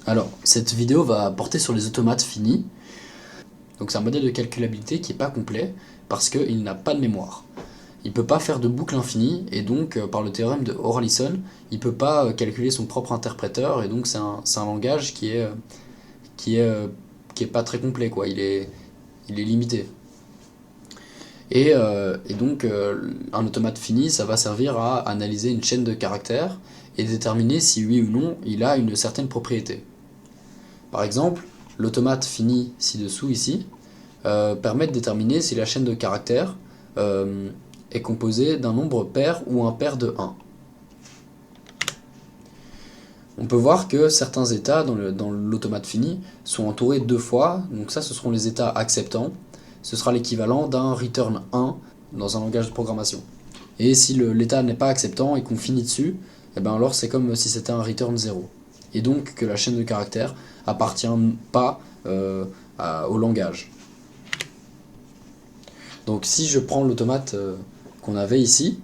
Alors, cette vidéo va porter sur les automates finis. Donc c'est un modèle de calculabilité qui n'est pas complet parce qu'il n'a pas de mémoire. Il ne peut pas faire de boucle infinie et donc par le théorème de Oralison, il ne peut pas calculer son propre interpréteur et donc c'est un langage qui est, euh, qui est pas très complet quoi. Il est limité. Et donc un automate fini, ça va servir à analyser une chaîne de caractères et déterminer si oui ou non il a une certaine propriété. Par exemple, l'automate fini ci-dessous ici permet de déterminer si la chaîne de caractères est composée d'un nombre pair ou impair de 1. On peut voir que certains états dans l'automate fini sont entourés deux fois, donc ça ce seront les états acceptants, ce sera l'équivalent d'un return 1 dans un langage de programmation. Et si l'état n'est pas acceptant et qu'on finit dessus, et ben alors c'est comme si c'était un return 0. Et donc que la chaîne de caractères appartient pas au langage. Donc si je prends l'automate qu'on avait ici,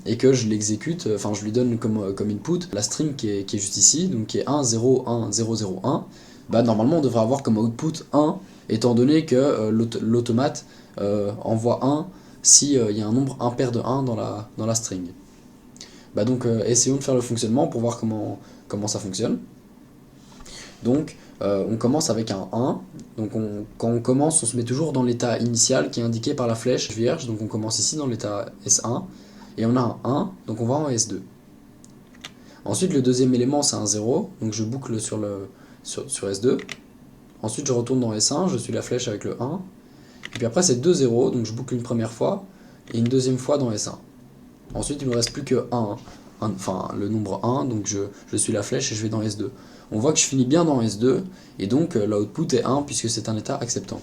et que je l'exécute, enfin je lui donne comme input la string qui est juste ici, donc qui est 1, 0, 1, 0, 0, 1, bah normalement on devrait avoir comme output 1, étant donné que l'automate envoie 1 s'il y a un nombre impair de 1 dans la string. Bah donc essayons de faire le fonctionnement pour voir comment ça fonctionne. Donc on commence avec un 1, donc quand on commence on se met toujours dans l'état initial qui est indiqué par la flèche vierge, donc on commence ici dans l'état S1, et on a un 1, donc on va en S2. Ensuite le deuxième élément c'est un 0, donc je boucle sur S2. Ensuite je retourne dans S1, je suis la flèche avec le 1, et puis après c'est 2 0, donc je boucle une première fois, et une deuxième fois dans S1. Ensuite il ne me reste plus que 1, enfin le nombre 1, donc je suis la flèche et je vais dans S2. On voit que je finis bien dans S2, et donc l'output est 1 puisque c'est un état acceptant.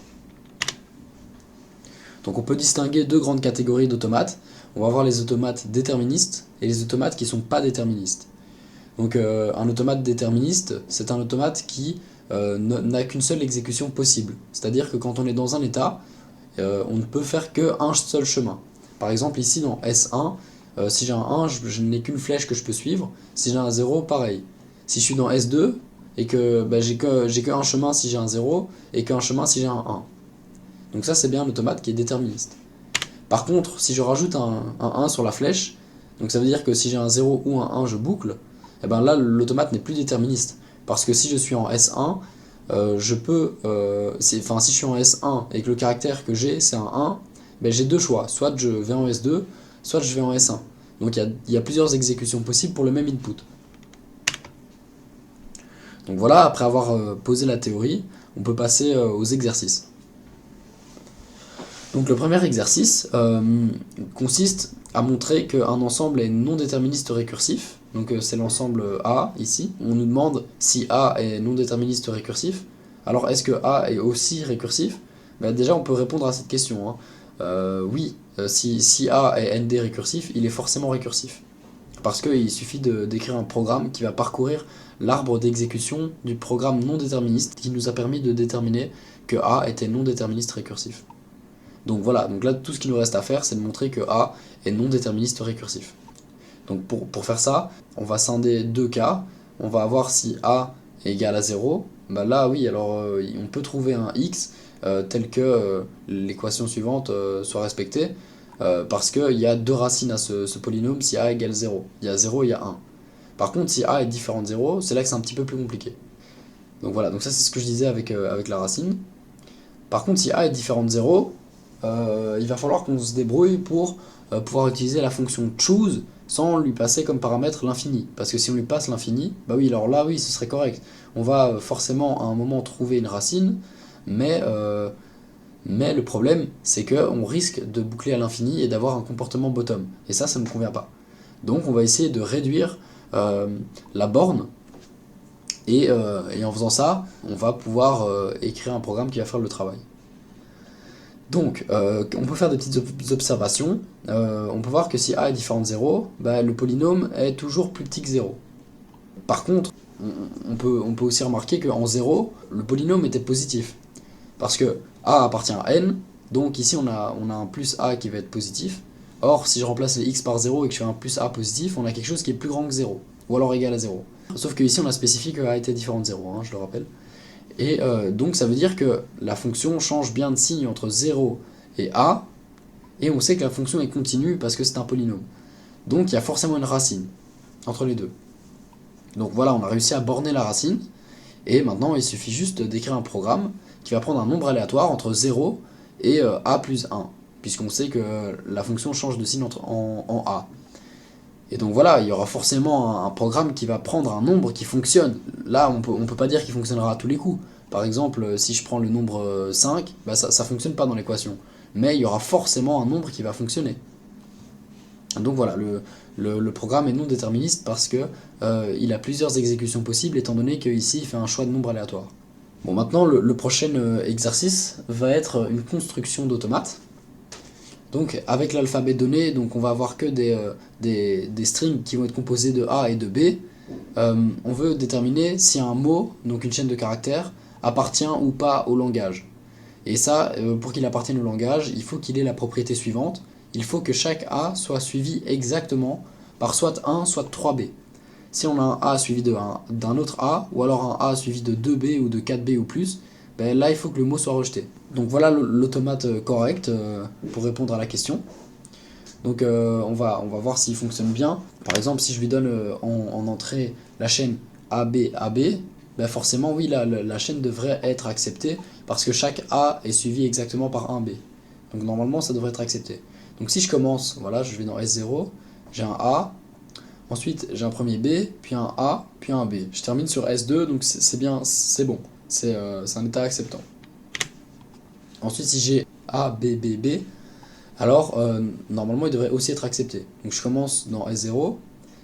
Donc on peut distinguer deux grandes catégories d'automates. On va avoir les automates déterministes et les automates qui ne sont pas déterministes. Donc un automate déterministe, c'est un automate qui n'a qu'une seule exécution possible. C'est-à-dire que quand on est dans un état, on ne peut faire qu'un seul chemin. Par exemple ici dans S1, si j'ai un 1, je n'ai qu'une flèche que je peux suivre. Si j'ai un 0, pareil. Si je suis dans S2 et que j'ai qu'un chemin si j'ai un 0 et qu'un chemin si j'ai un 1. Donc ça c'est bien un automate qui est déterministe. Par contre, si je rajoute un 1 sur la flèche, donc ça veut dire que si j'ai un 0 ou un 1, je boucle, et ben là l'automate n'est plus déterministe. Parce que si je suis en S1, je peux, si je suis en S1 et que le caractère que j'ai c'est un 1, ben j'ai deux choix, soit je vais en S2, soit je vais en S1. Donc il y a plusieurs exécutions possibles pour le même input. Donc voilà, après avoir posé la théorie, on peut passer aux exercices. Donc le premier exercice consiste à montrer qu'un ensemble est non déterministe récursif. Donc c'est l'ensemble A ici. On nous demande si A est non déterministe récursif. Alors est-ce que A est aussi récursif? Déjà on peut répondre à cette question, hein. Oui, si A est ND récursif, il est forcément récursif. Parce qu'il suffit d'écrire un programme qui va parcourir l'arbre d'exécution du programme non déterministe qui nous a permis de déterminer que A était non déterministe récursif. Donc voilà, donc là tout ce qu'il nous reste à faire c'est de montrer que A est non déterministe récursif. Donc pour faire ça, on va scinder deux cas, on va voir si A est égal à 0, bah là oui, alors on peut trouver un X tel que l'équation suivante soit respectée, parce qu'il y a deux racines à ce polynôme si A égale 0. Il y a 0 et il y a 1. Par contre si A est différent de 0, c'est là que c'est un petit peu plus compliqué. Donc voilà, donc ça c'est ce que je disais avec la racine. Par contre si A est différent de 0, il va falloir qu'on se débrouille pour pouvoir utiliser la fonction choose sans lui passer comme paramètre l'infini. Parce que si on lui passe l'infini, bah oui, alors là, oui, ce serait correct. On va forcément à un moment trouver une racine, mais le problème, c'est qu'on risque de boucler à l'infini et d'avoir un comportement bottom. Et ça ne me convient pas. Donc on va essayer de réduire la borne, et en faisant ça, on va pouvoir écrire un programme qui va faire le travail. Donc, on peut faire des petites observations. On peut voir que si A est différent de 0, le polynôme est toujours plus petit que 0. Par contre, on peut aussi remarquer qu'en 0, le polynôme était positif. Parce que A appartient à n, donc ici on a un plus A qui va être positif. Or, si je remplace les x par 0 et que je fais un plus A positif, on a quelque chose qui est plus grand que 0. ou alors égal à 0. Sauf que ici on a spécifié que A était différent de 0, hein, je le rappelle. Et donc ça veut dire que la fonction change bien de signe entre 0 et A, et on sait que la fonction est continue parce que c'est un polynôme. Donc il y a forcément une racine entre les deux. Donc voilà, on a réussi à borner la racine, et maintenant il suffit juste d'écrire un programme qui va prendre un nombre aléatoire entre 0 et A plus 1, puisqu'on sait que la fonction change de signe en A. Et donc voilà, il y aura forcément un programme qui va prendre un nombre qui fonctionne. Là, on peut pas dire qu'il fonctionnera à tous les coups. Par exemple, si je prends le nombre 5, bah ça fonctionne pas dans l'équation. Mais il y aura forcément un nombre qui va fonctionner. Donc voilà, le programme est non déterministe parce que il a plusieurs exécutions possibles, étant donné qu'ici il fait un choix de nombre aléatoire. Bon, maintenant le prochain exercice va être une construction d'automate. Donc avec l'alphabet donné, donc on va avoir que des strings qui vont être composés de A et de B. On veut déterminer si un mot, donc une chaîne de caractères, appartient ou pas au langage. Et ça, pour qu'il appartienne au langage, il faut qu'il ait la propriété suivante. Il faut que chaque A soit suivi exactement par soit 1, soit 3B. Si on a un A suivi d'un autre A, ou alors un A suivi de 2B ou de 4B ou plus, ben là il faut que le mot soit rejeté. Donc voilà l'automate correct pour répondre à la question. Donc on va voir s'il fonctionne bien. Par exemple, si je lui donne en entrée la chaîne AB, ben forcément oui, la chaîne devrait être acceptée parce que chaque A est suivi exactement par un B. Donc normalement ça devrait être accepté. Donc si je commence, voilà, je vais dans S0, j'ai un A, ensuite j'ai un premier B, puis un A, puis un B. Je termine sur S2, donc c'est bien, c'est bon. C'est un état acceptant. Ensuite, si j'ai A, B, B, B, alors normalement il devrait aussi être accepté. Donc je commence dans S0,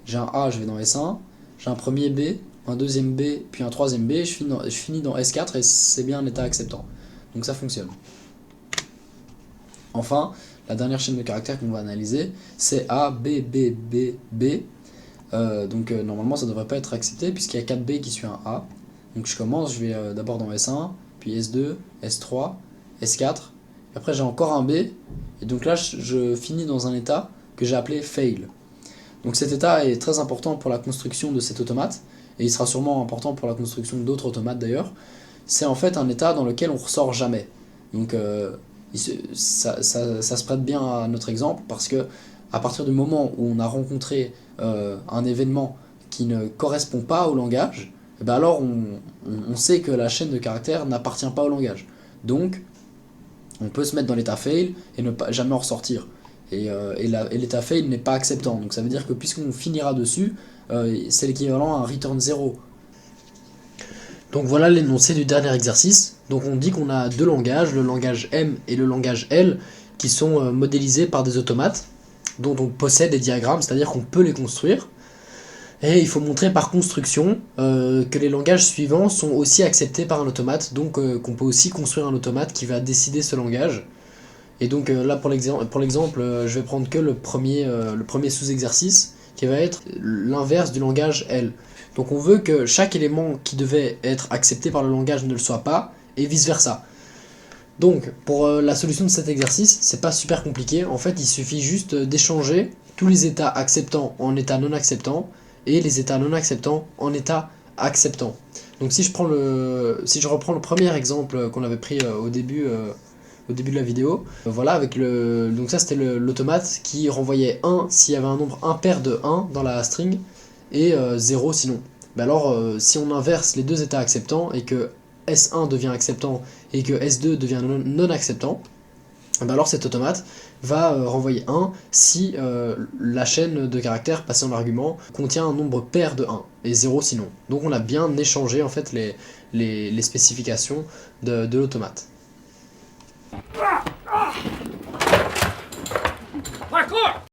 j'ai un A, je vais dans S1, j'ai un premier B, un deuxième B, puis un troisième B, je finis dans S4 et c'est bien un état acceptant. Donc ça fonctionne. Enfin, la dernière chaîne de caractères qu'on va analyser, c'est A, B, B, B, B. Donc normalement ça ne devrait pas être accepté puisqu'il y a 4B qui suit un A. Donc je commence, je vais d'abord dans S1, puis S2, S3, S4, et après j'ai encore un B, et donc là je finis dans un état que j'ai appelé fail. Donc cet état est très important pour la construction de cet automate, et il sera sûrement important pour la construction d'autres automates d'ailleurs. C'est en fait un état dans lequel on ressort jamais. Donc ça se prête bien à notre exemple, parce que à partir du moment où on a rencontré un événement qui ne correspond pas au langage, et ben alors on sait que la chaîne de caractères n'appartient pas au langage. Donc on peut se mettre dans l'état fail et ne pas jamais en ressortir. Et l'état fail n'est pas acceptant. Donc ça veut dire que puisqu'on finira dessus, c'est l'équivalent à un return 0. Donc voilà l'énoncé du dernier exercice. Donc on dit qu'on a deux langages, le langage M et le langage L, qui sont modélisés par des automates, dont on possède des diagrammes, c'est-à-dire qu'on peut les construire. Et il faut montrer par construction que les langages suivants sont aussi acceptés par un automate, donc qu'on peut aussi construire un automate qui va décider ce langage. Et donc là pour l'exemple, je vais prendre que le premier sous-exercice, qui va être l'inverse du langage L. Donc on veut que chaque élément qui devait être accepté par le langage ne le soit pas, et vice versa. Donc pour la solution de cet exercice, c'est pas super compliqué, en fait il suffit juste d'échanger tous les états acceptants en état non acceptant, et les états non acceptants en état acceptant. Donc si je reprends le premier exemple qu'on avait pris au début de la vidéo, voilà, donc ça c'était l'automate qui renvoyait 1 s'il y avait un nombre impair de 1 dans la string, et 0 sinon. Ben alors si on inverse les deux états acceptants et que S1 devient acceptant et que S2 devient non acceptant, ben alors cet automate va renvoyer 1 si la chaîne de caractères passée en argument contient un nombre pair de 1 et 0 sinon. Donc on a bien échangé en fait les spécifications de l'automate.